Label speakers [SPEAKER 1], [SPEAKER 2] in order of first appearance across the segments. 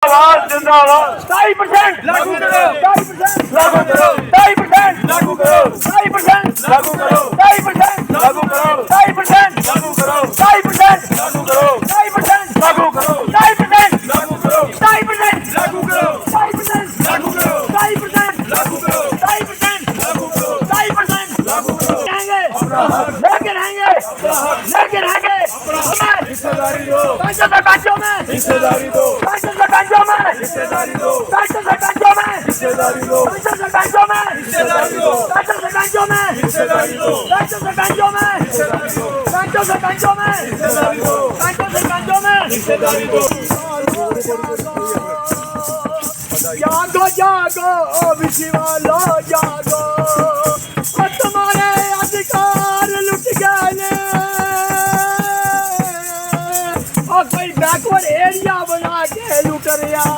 [SPEAKER 1] जिंदाबाद जिंदाबाद 2.5% लागू करो 2.5% लागू करो 2.5% लागू करो 2.5% लागू करो 2.5% लागू करो 2.5% लागू करो 2.5% लागू करो 2.5% लागू करो 2.5% लागू करो 2.5% लागू करो 2.5% लागू करो 2.5% लागू करो 2.5% लागू करो 2.5% लागू करो लेके रहेंगे लेके रहेंगे हिस्सेदारी दो सरपंचों में हिस्सेदारी दो सरपंचों में हिस्सेदारी दो सरपंचों में हिस्सेदारी दो सरपंचों में हिस्सेदारी दो सरपंचों में हिस्सेदारी दो सरपंचों में हिस्सेदारी दो सरपंचों में हिस्सेदारी दो सरपंचों में हिस्सेदारी दो जागो जागो ओबीसी वालों जागो तुम्हारे अधिकार लुट गए और कोई बैकवर्ड एरिया बना के लुट रहा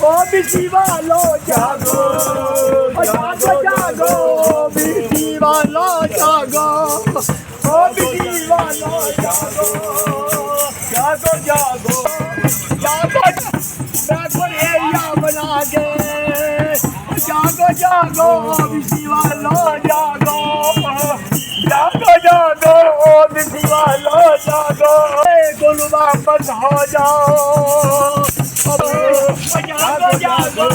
[SPEAKER 1] ओबीसी वालों जागो जागो जागो ओबीसी वालों जागो ओबीसी वालों जागो जागो जागो जागो बैकवर्ड एरिया बना के जागो जागो ओबीसी वालों जागो जागो जागो ओबीसी वालों जागो गुल वापस हो जाओ जागो जागो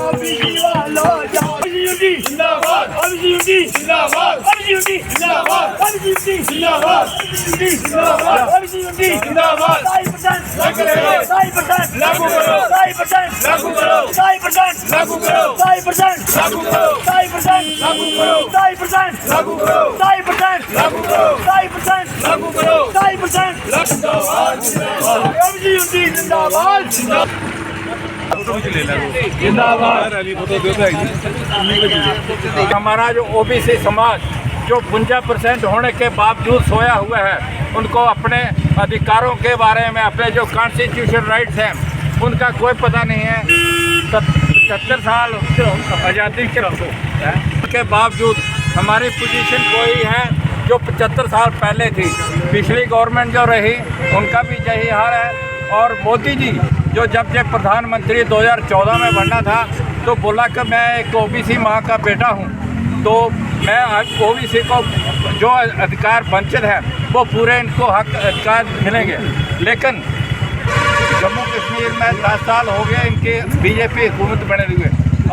[SPEAKER 1] ओबीसी वालों जागो जिंदाबाद ओबीसी जिंदाबाद ओबीसी जिंदाबाद ओबीसी जिंदाबाद ओबीसी जिंदाबाद ओबीसी जिंदाबाद 2.5% लागू करो 2.5% लागू करो 2.5% लागू करो 2.5% लागू करो 2.5% लागू करो 2.5% लागू करो 2.5% लागू करो 2.5% लागू करो 2.5% जिंदाबाद जिंदाबाद ओबीसी जिंदाबाद जिंदाबाद हमारा जो ओबीसी समाज जो 52% होने के बावजूद सोया हुआ है, उनको अपने अधिकारों के बारे में, अपने जो कॉन्स्टिट्यूशन राइट्स हैं उनका कोई पता नहीं है। 75 साल आज़ादी के बावजूद हमारी पोजीशन कोई है जो 75 साल पहले थी। पिछली गवर्नमेंट जो रही उनका भी यही हाल है। और मोदी जी जो जब प्रधानमंत्री 2014 में बनना था तो बोला कि मैं एक ओबीसी माँ का बेटा हूँ, तो मैं ओबीसी को जो अधिकार वंचित है वो पूरे इनको हक अधिकार मिलेंगे। लेकिन जम्मू कश्मीर में 10 साल हो गए इनके बीजेपी हुकूमत बने हुए,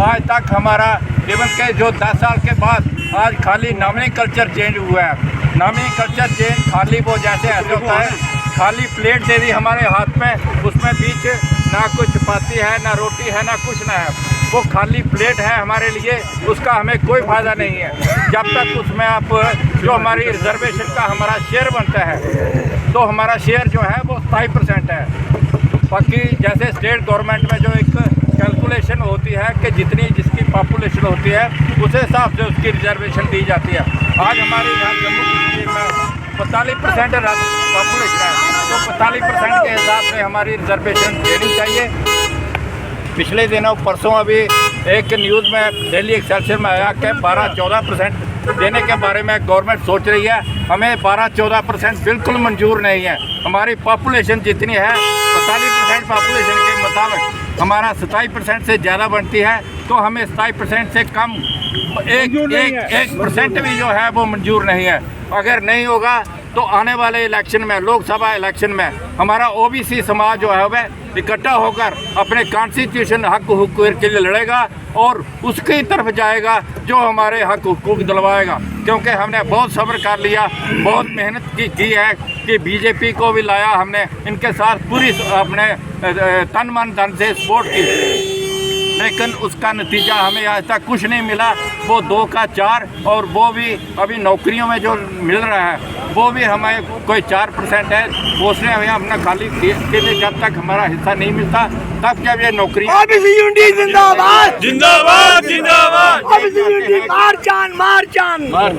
[SPEAKER 1] आज तक हमारा इवन के जो 10 साल के बाद आज खाली नामनी कल्चर चेंज हुआ है। नामनी कल्चर चेंज खाली वो जैसे ऐसे होता है, खाली प्लेट दे दी हमारे हाथ में, उसमें बीच ना कुछ चपाती है ना रोटी है ना कुछ ना है, वो खाली प्लेट है हमारे लिए, उसका हमें कोई फ़ायदा नहीं है। जब तक उसमें आप जो हमारी रिजर्वेशन का हमारा शेयर बनता है तो हमारा शेयर जो है वो 27% है। बाकी जैसे स्टेट गवर्नमेंट में जो एक कैलकुलेशन होती है कि जितनी जिसकी पॉपुलेशन होती है उस हिसाब से उसकी रिजर्वेशन दी जाती है। आज हमारे यहाँ जम्मू कश्मीर में 45% पॉपुलेशन है, तो 45% के हिसाब से हमारी रिजर्वेशन देनी चाहिए। पिछले दिनों परसों अभी एक न्यूज़ में डेली एक्सेलसियर में आया कि 12-14% देने के बारे में गवर्नमेंट सोच रही है। हमें 12-14% बिल्कुल मंजूर नहीं है। हमारी पॉपुलेशन जितनी है 45% पॉपुलेशन के मुताबिक हमारा 27% से ज़्यादा बनती है, तो हमें 27% से कम 1% भी जो है वो मंजूर नहीं है। अगर नहीं होगा तो आने वाले इलेक्शन में, लोकसभा इलेक्शन में हमारा ओबीसी समाज जो है वह इकट्ठा होकर अपने कॉन्स्टिट्यूशन हक हुकूक के लिए लड़ेगा और उसकी तरफ जाएगा जो हमारे हक हुकूक दिलवाएगा। क्योंकि हमने बहुत सब्र कर लिया, बहुत मेहनत की है कि बीजेपी को भी लाया हमने, इनके साथ पूरी अपने तन मन धन से सपोर्ट की, लेकिन उसका नतीजा हमें आज तक कुछ नहीं मिला। वो 2 का 4 और वो भी अभी नौकरियों में जो मिल रहा है वो भी हमें कोई 4% है, वो उसने हमें अपना खाली लिए जब तक हमारा हिस्सा नहीं मिलता तब जब ये नौकरी
[SPEAKER 2] जिंदाबाद
[SPEAKER 1] जिंदाबाद जिंदाबाद
[SPEAKER 2] मार जान
[SPEAKER 1] मार